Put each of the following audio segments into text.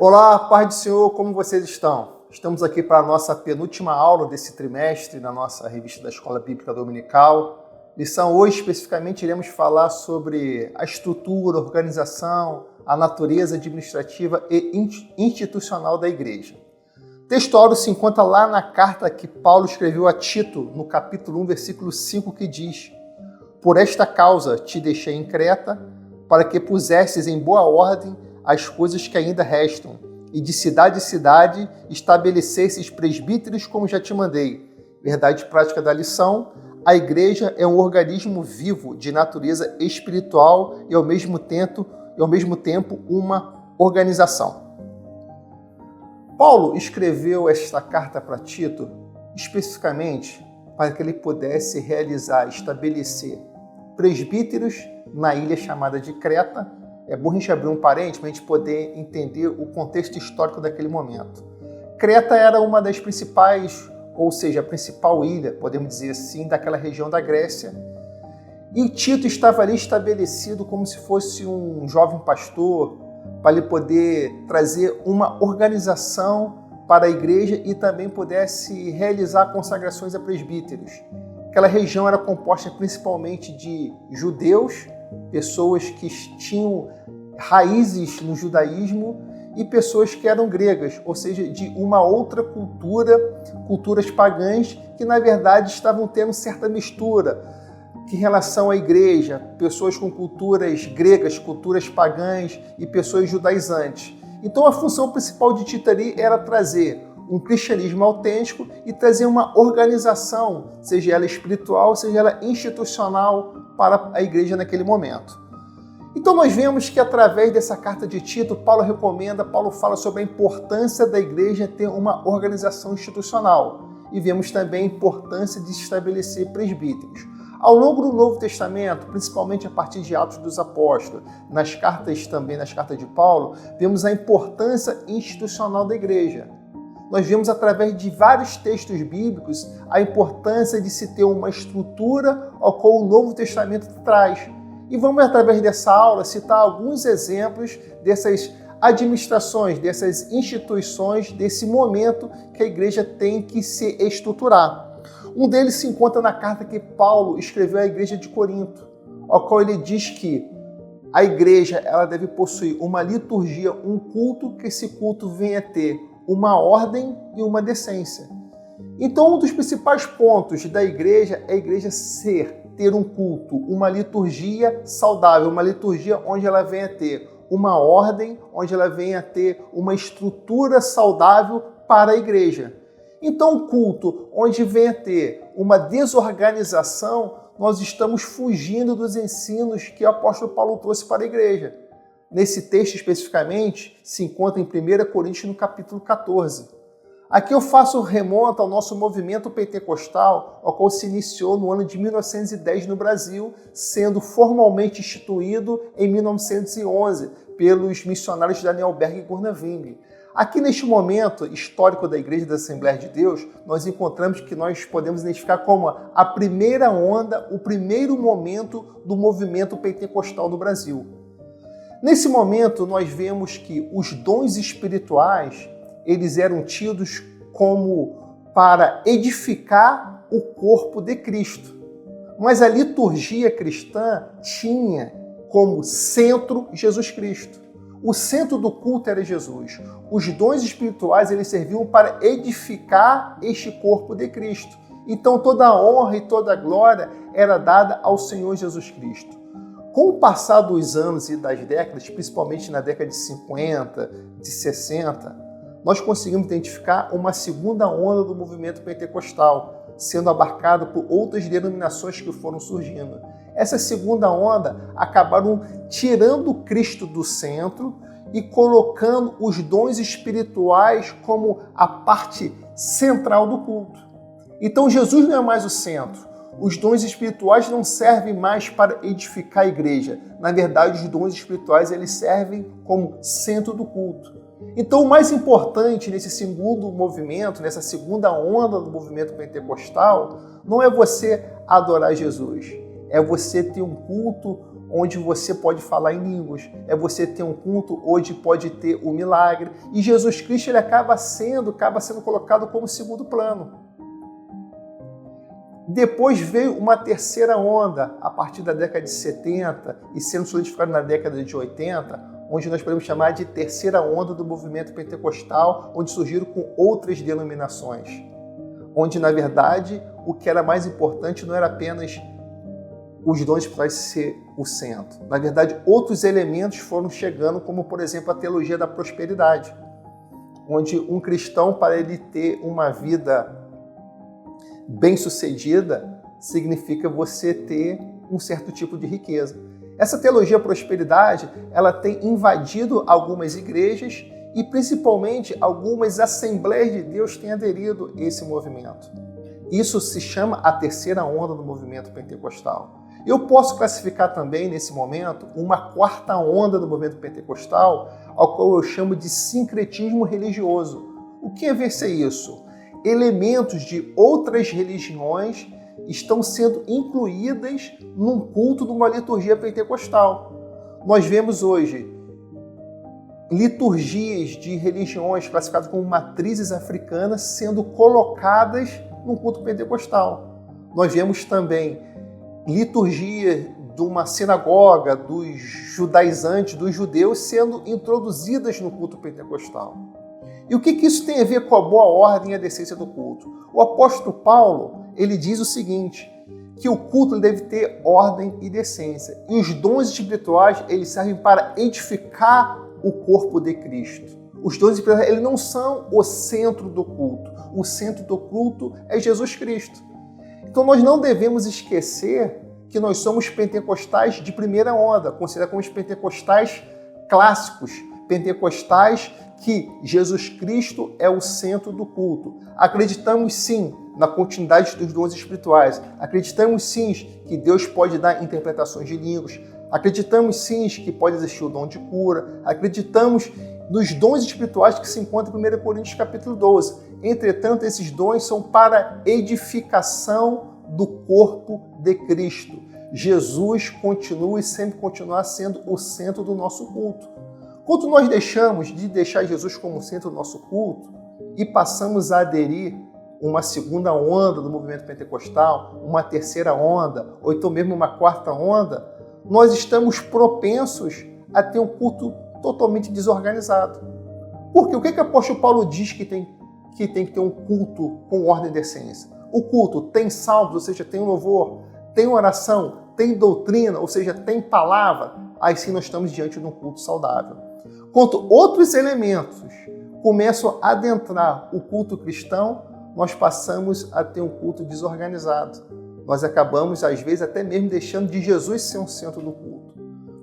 Olá, paz do Senhor, como vocês estão? Estamos aqui para a nossa penúltima aula desse trimestre na nossa revista da Escola Bíblica Dominical. Lição hoje, especificamente, iremos falar sobre a estrutura, a organização, a natureza administrativa e institucional da igreja. O texto áureo se encontra lá na carta que Paulo escreveu a Tito, no capítulo 1, versículo 5, que diz: "Por esta causa te deixei em Creta, para que pusesses em boa ordem as coisas que ainda restam, e de cidade em cidade estabelecesses presbíteros como já te mandei." Verdade prática da lição: a igreja é um organismo vivo de natureza espiritual e ao mesmo tempo uma organização. Paulo escreveu esta carta para Tito especificamente para que ele pudesse estabelecer presbíteros na ilha chamada de Creta. É bom a gente abrir um parênteses para a gente poder entender o contexto histórico daquele momento. Creta era uma das principais, ou seja, a principal ilha, podemos dizer assim, daquela região da Grécia. E Tito estava ali estabelecido como se fosse um jovem pastor, para ele poder trazer uma organização para a igreja e também pudesse realizar consagrações a presbíteros. Aquela região era composta principalmente de judeus, pessoas que tinham raízes no judaísmo, e pessoas que eram gregas, ou seja, de uma outra cultura, culturas pagãs, que na verdade estavam tendo certa mistura em relação à igreja, pessoas com culturas gregas, culturas pagãs e pessoas judaizantes. Então a função principal de Tito ali era trazer um cristianismo autêntico e trazer uma organização, seja ela espiritual, seja ela institucional, para a igreja naquele momento. Então nós vemos que através dessa carta de Tito, Paulo fala sobre a importância da igreja ter uma organização institucional. E vemos também a importância de estabelecer presbíteros. Ao longo do Novo Testamento, principalmente a partir de Atos dos Apóstolos, nas cartas de Paulo, vemos a importância institucional da igreja. Nós vemos através de vários textos bíblicos a importância de se ter uma estrutura ao qual o Novo Testamento traz. E vamos, através dessa aula, citar alguns exemplos dessas administrações, dessas instituições, desse momento que a igreja tem que se estruturar. Um deles se encontra na carta que Paulo escreveu à igreja de Corinto, ao qual ele diz que a igreja ela deve possuir uma liturgia, um culto, que esse culto venha a ter uma ordem e uma decência. Então, um dos principais pontos da igreja é a igreja ter um culto, uma liturgia saudável, uma liturgia onde ela venha a ter uma ordem, onde ela venha a ter uma estrutura saudável para a igreja. Então, o culto onde venha a ter uma desorganização, nós estamos fugindo dos ensinos que o apóstolo Paulo trouxe para a igreja. Nesse texto especificamente, se encontra em 1 Coríntios, no capítulo 14. Aqui eu faço remonta ao nosso movimento pentecostal, ao qual se iniciou no ano de 1910 no Brasil, sendo formalmente instituído em 1911 pelos missionários Daniel Berg e Gurnaving. Aqui neste momento histórico da Igreja da Assembleia de Deus, nós encontramos que nós podemos identificar como a primeira onda, o primeiro momento do movimento pentecostal no Brasil. Nesse momento, nós vemos que os dons espirituais, eles eram tidos como para edificar o corpo de Cristo. Mas a liturgia cristã tinha como centro Jesus Cristo. O centro do culto era Jesus. Os dons espirituais, eles serviam para edificar este corpo de Cristo. Então toda a honra e toda a glória era dada ao Senhor Jesus Cristo. Com o passar dos anos e das décadas, principalmente na década de 50, de 60, nós conseguimos identificar uma segunda onda do movimento pentecostal, sendo abarcado por outras denominações que foram surgindo. Essa segunda onda acabaram tirando Cristo do centro e colocando os dons espirituais como a parte central do culto. Então Jesus não é mais o centro. Os dons espirituais não servem mais para edificar a igreja. Na verdade, os dons espirituais eles servem como centro do culto. Então, o mais importante nesse segundo movimento, nessa segunda onda do movimento pentecostal, não é você adorar Jesus, é você ter um culto onde você pode falar em línguas, é você ter um culto onde pode ter o milagre. E Jesus Cristo ele acaba sendo colocado como segundo plano. Depois veio uma terceira onda, a partir da década de 70 e sendo solidificado na década de 80, onde nós podemos chamar de terceira onda do movimento pentecostal, onde surgiram com outras denominações. Onde, na verdade, o que era mais importante não era apenas os dons espirituais ser o centro. Na verdade, outros elementos foram chegando, como, por exemplo, a teologia da prosperidade, onde um cristão, para ele ter uma vida bem-sucedida, significa você ter um certo tipo de riqueza. Essa teologia da prosperidade, ela tem invadido algumas igrejas e, principalmente, algumas Assembleias de Deus têm aderido a esse movimento. Isso se chama a terceira onda do movimento pentecostal. Eu posso classificar também, nesse momento, uma quarta onda do movimento pentecostal, ao qual eu chamo de sincretismo religioso. O que é ser isso? Elementos de outras religiões estão sendo incluídas num culto de uma liturgia pentecostal. Nós vemos hoje liturgias de religiões classificadas como matrizes africanas sendo colocadas no culto pentecostal. Nós vemos também liturgia de uma sinagoga, dos judaizantes, dos judeus, sendo introduzidas no culto pentecostal. E o que isso tem a ver com a boa ordem e a decência do culto? O apóstolo Paulo, ele diz o seguinte, que o culto deve ter ordem e decência. E os dons espirituais, eles servem para edificar o corpo de Cristo. Os dons espirituais, eles não são o centro do culto. O centro do culto é Jesus Cristo. Então nós não devemos esquecer que nós somos pentecostais de primeira onda, considerados como os pentecostais clássicos, pentecostais que Jesus Cristo é o centro do culto. Acreditamos sim na continuidade dos dons espirituais. Acreditamos sim que Deus pode dar interpretações de línguas. Acreditamos sim que pode existir o dom de cura. Acreditamos nos dons espirituais que se encontram em 1 Coríntios capítulo 12. Entretanto, esses dons são para edificação do corpo de Cristo. Jesus continua e sempre continuará sendo o centro do nosso culto. Quando nós deixamos de deixar Jesus como centro do nosso culto e passamos a aderir uma segunda onda do movimento pentecostal, uma terceira onda, ou então mesmo uma quarta onda, nós estamos propensos a ter um culto totalmente desorganizado. Porque o que o apóstolo Paulo diz que tem que ter um culto com ordem e decência? O culto tem salmos, ou seja, tem louvor, tem oração, tem doutrina, ou seja, tem palavra. Aí sim nós estamos diante de um culto saudável. Quando outros elementos começam a adentrar o culto cristão, nós passamos a ter um culto desorganizado. Nós acabamos, às vezes, até mesmo deixando de Jesus ser um centro do culto.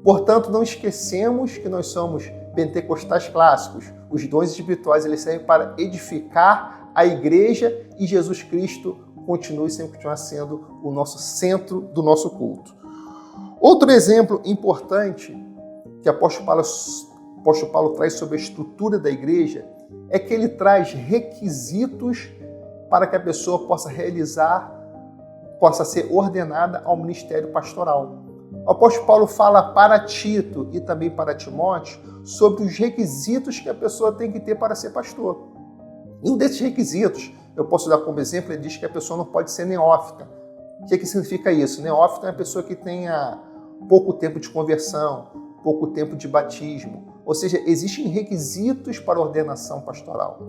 Portanto, não esquecemos que nós somos pentecostais clássicos. Os dons espirituais eles servem para edificar a igreja e Jesus Cristo continue sempre continuar sendo o nosso centro do nosso culto. Outro exemplo importante que o apóstolo Paulo traz sobre a estrutura da igreja é que ele traz requisitos para que a pessoa possa ser ordenada ao ministério pastoral. O apóstolo Paulo fala para Tito e também para Timóteo sobre os requisitos que a pessoa tem que ter para ser pastor. E um desses requisitos, eu posso dar como exemplo, ele diz que a pessoa não pode ser neófita. O que significa isso? Neófita é uma pessoa que tenha pouco tempo de conversão, pouco tempo de batismo. Ou seja, existem requisitos para a ordenação pastoral.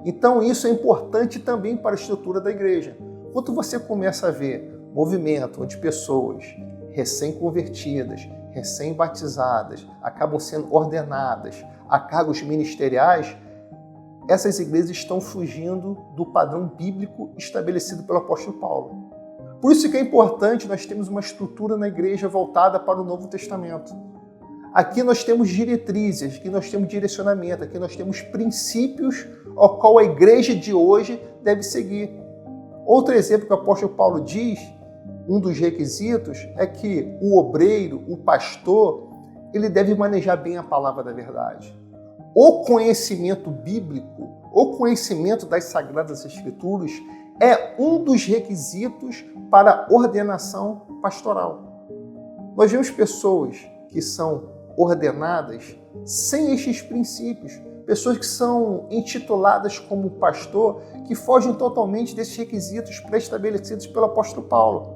Então isso é importante também para a estrutura da igreja. Quando você começa a ver movimento onde pessoas recém-convertidas, recém-batizadas, acabam sendo ordenadas a cargos ministeriais, essas igrejas estão fugindo do padrão bíblico estabelecido pelo apóstolo Paulo. Por isso que é importante nós termos uma estrutura na igreja voltada para o Novo Testamento. Aqui nós temos diretrizes, aqui nós temos direcionamento, aqui nós temos princípios ao qual a igreja de hoje deve seguir. Outro exemplo que o apóstolo Paulo diz, um dos requisitos, é que o obreiro, o pastor, ele deve manejar bem a palavra da verdade. O conhecimento bíblico, o conhecimento das Sagradas Escrituras é um dos requisitos para a ordenação pastoral. Nós vemos pessoas que são ordenadas sem estes princípios, pessoas que são intituladas como pastor, que fogem totalmente desses requisitos pré-estabelecidos pelo apóstolo Paulo.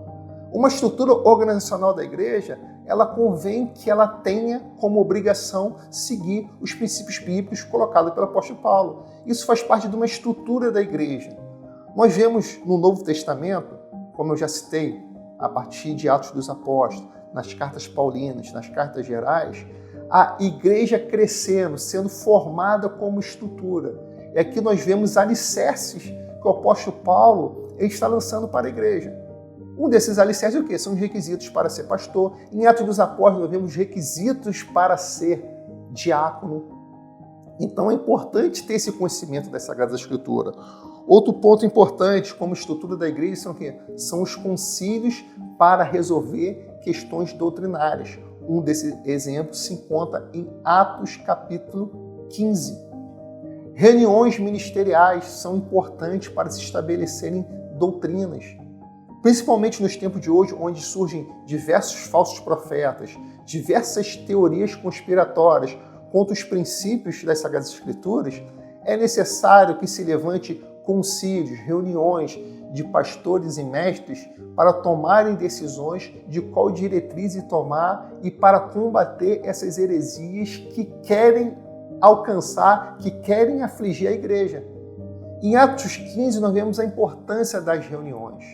Uma estrutura organizacional da igreja, ela convém que ela tenha como obrigação seguir os princípios bíblicos colocados pelo apóstolo Paulo. Isso faz parte de uma estrutura da igreja. Nós vemos no Novo Testamento, como eu já citei, a partir de Atos dos Apóstolos, nas cartas paulinas, nas cartas gerais, a igreja crescendo, sendo formada como estrutura. E aqui nós vemos alicerces que o apóstolo Paulo está lançando para a igreja. Um desses alicerces é o quê? São os requisitos para ser pastor. Em Atos dos Apóstolos nós vemos requisitos para ser diácono. Então é importante ter esse conhecimento das Sagradas Escrituras. Outro ponto importante como estrutura da igreja são o quê? São os concílios para resolver questões doutrinárias. Um desses exemplos se encontra em Atos capítulo 15. Reuniões ministeriais são importantes para se estabelecerem doutrinas. Principalmente nos tempos de hoje, onde surgem diversos falsos profetas, diversas teorias conspiratórias contra os princípios das Sagradas Escrituras, é necessário que se levante concílios, reuniões de pastores e mestres para tomarem decisões de qual diretriz tomar e para combater essas heresias que querem alcançar, que querem afligir a igreja. Em Atos 15 nós vemos a importância das reuniões.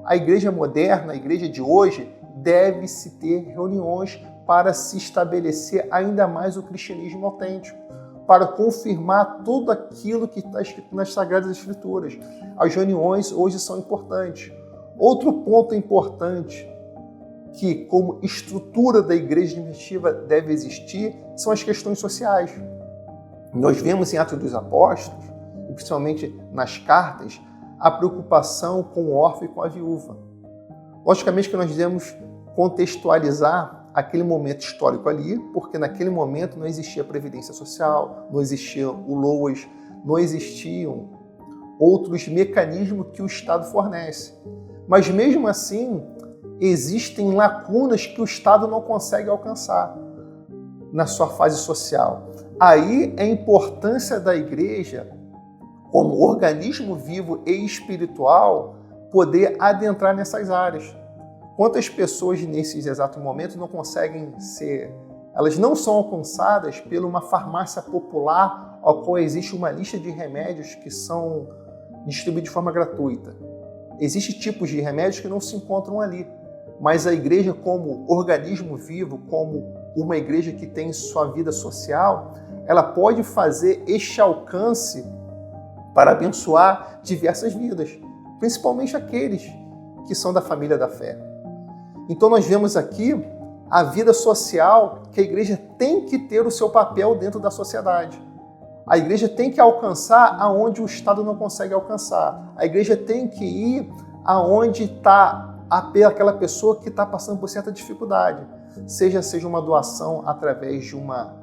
A igreja moderna, a igreja de hoje, deve-se ter reuniões para se estabelecer ainda mais o cristianismo autêntico, para confirmar tudo aquilo que está escrito nas Sagradas Escrituras. As reuniões hoje são importantes. Outro ponto importante que, como estrutura da igreja administrativa, deve existir são as questões sociais. Nós vemos em Atos dos Apóstolos, e principalmente nas cartas, a preocupação com o órfão e com a viúva. Logicamente que nós devemos contextualizar aquele momento histórico ali, porque naquele momento não existia previdência social, não existia o LOAS, não existiam outros mecanismos que o Estado fornece. Mas mesmo assim, existem lacunas que o Estado não consegue alcançar na sua fase social. Aí é a importância da igreja, como organismo vivo e espiritual, poder adentrar nessas áreas. Quantas pessoas nesses exatos momentos não conseguem ser, elas não são alcançadas por uma farmácia popular ao qual existe uma lista de remédios que são distribuídos de forma gratuita. Existem tipos de remédios que não se encontram ali, mas a igreja como organismo vivo, como uma igreja que tem sua vida social, ela pode fazer este alcance para abençoar diversas vidas, principalmente aqueles que são da família da fé. Então nós vemos aqui a vida social que a igreja tem que ter o seu papel dentro da sociedade. A igreja tem que alcançar aonde o Estado não consegue alcançar. A igreja tem que ir aonde está aquela pessoa que está passando por certa dificuldade. Seja uma doação através de uma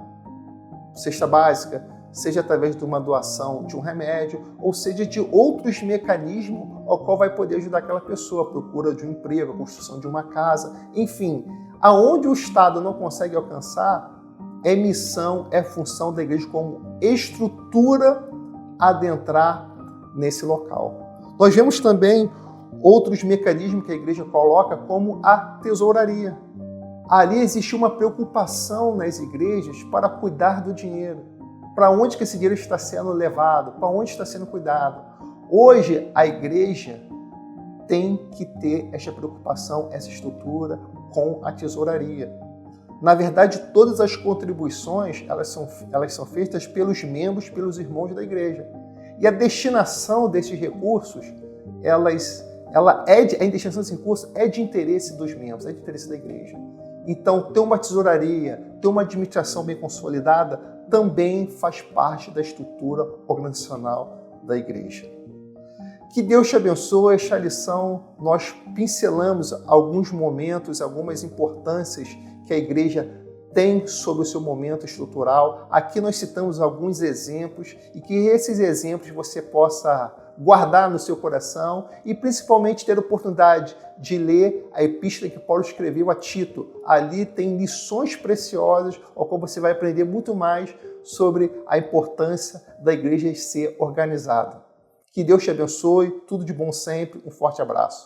cesta básica, seja através de uma doação de um remédio, ou seja de outros mecanismos ao qual vai poder ajudar aquela pessoa, a procura de um emprego, a construção de uma casa, enfim. Aonde o Estado não consegue alcançar, é missão, é função da igreja como estrutura adentrar nesse local. Nós vemos também outros mecanismos que a igreja coloca, como a tesouraria. Ali existe uma preocupação nas igrejas para cuidar do dinheiro. Para onde que esse dinheiro está sendo levado? Para onde está sendo cuidado? Hoje, a igreja tem que ter essa preocupação, essa estrutura com a tesouraria. Na verdade, todas as contribuições elas são feitas pelos membros, pelos irmãos da igreja. E a destinação desses recursos, a destinação desse recurso é de interesse dos membros, é de interesse da igreja. Então, ter uma tesouraria, ter uma administração bem consolidada, também faz parte da estrutura organizacional da igreja. Que Deus te abençoe. Esta lição nós pincelamos alguns momentos, algumas importâncias que a igreja tem sobre o seu momento estrutural. Aqui nós citamos alguns exemplos e que esses exemplos você possa guardar no seu coração e principalmente ter a oportunidade de ler a epístola que Paulo escreveu a Tito. Ali tem lições preciosas, ao qual você vai aprender muito mais sobre a importância da igreja ser organizada. Que Deus te abençoe, tudo de bom sempre, um forte abraço.